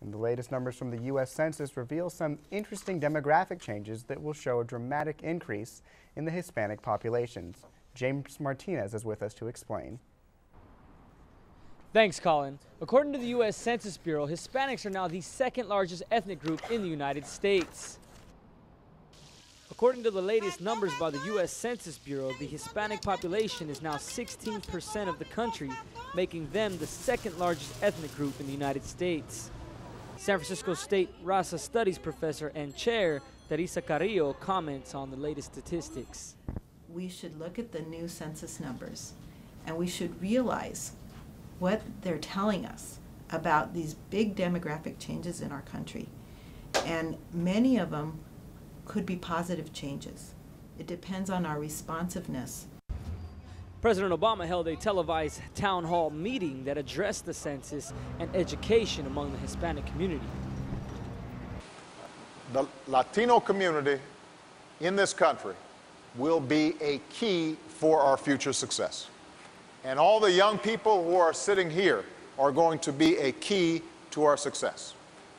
And the latest numbers from the U.S. Census reveal some interesting demographic changes that will show a dramatic increase in the Hispanic populations. James Martinez is with us to explain. Thanks, Colin. According to the U.S. Census Bureau, Hispanics are now the second largest ethnic group in the United States. According to the latest numbers by the U.S. Census Bureau, the Hispanic population is now 16% of the country, making them the second largest ethnic group in the United States. San Francisco State Raza Studies professor and chair Teresa Carrillo comments on the latest statistics. We should look at the new census numbers, and we should realize what they're telling us about these big demographic changes in our country. And many of them could be positive changes. It depends on our responsiveness. President Obama held a televised town hall meeting that addressed the census and education among the Hispanic community. The Latino community in this country will be a key for our future success. And all the young people who are sitting here are going to be a key to our success.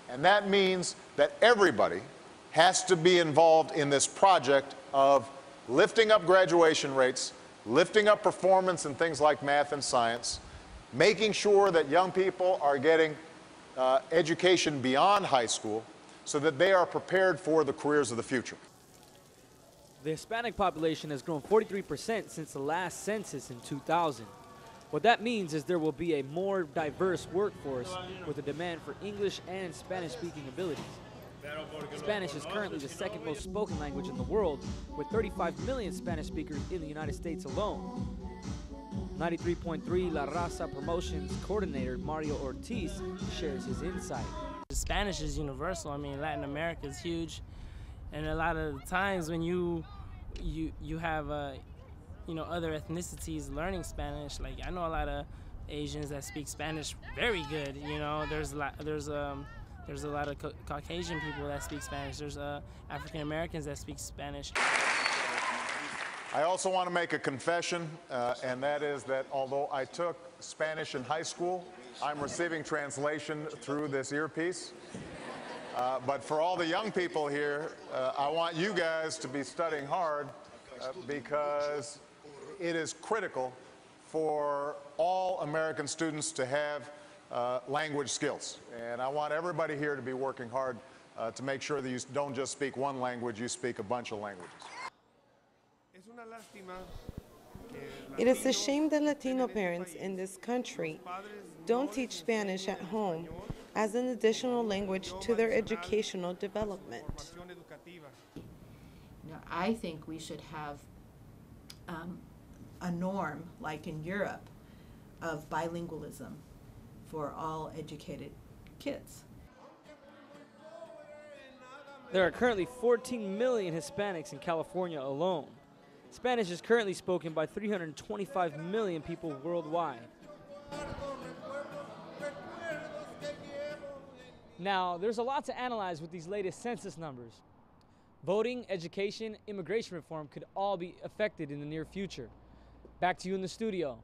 And that means that everybody has to be involved in this project of lifting up graduation rates, lifting up performance in things like math and science, making sure that young people are getting education beyond high school so that they are prepared for the careers of the future. The Hispanic population has grown 43% since the last census in 2000. What that means is there will be a more diverse workforce with a demand for English and Spanish-speaking abilities. Spanish is currently the second most spoken language in the world, with 35 million Spanish speakers in the United States alone. 93.3 La Raza Promotions coordinator Mario Ortiz shares his insight. Spanish is universal. I mean, Latin America is huge, and a lot of the times when you have other ethnicities learning Spanish, like I know a lot of Asians that speak Spanish very good. There's a lot of Caucasian people that speak Spanish. There's African Americans that speak Spanish. I also want to make a confession, and that is that although I took Spanish in high school, I'm receiving translation through this earpiece. But for all the young people here, I want you guys to be studying hard because it is critical for all American students to have language skills. And I want everybody here to be working hard to make sure that you don't just speak one language, you speak a bunch of languages. It is a shame that Latino parents in this country don't teach Spanish at home as an additional language to their educational development. I think we should have a norm, like in Europe, of bilingualism for all educated kids. There are currently 14 million Hispanics in California alone. Spanish is currently spoken by 325 million people worldwide. Now, there's a lot to analyze with these latest census numbers. Voting, education, immigration reform could all be affected in the near future. Back to you in the studio.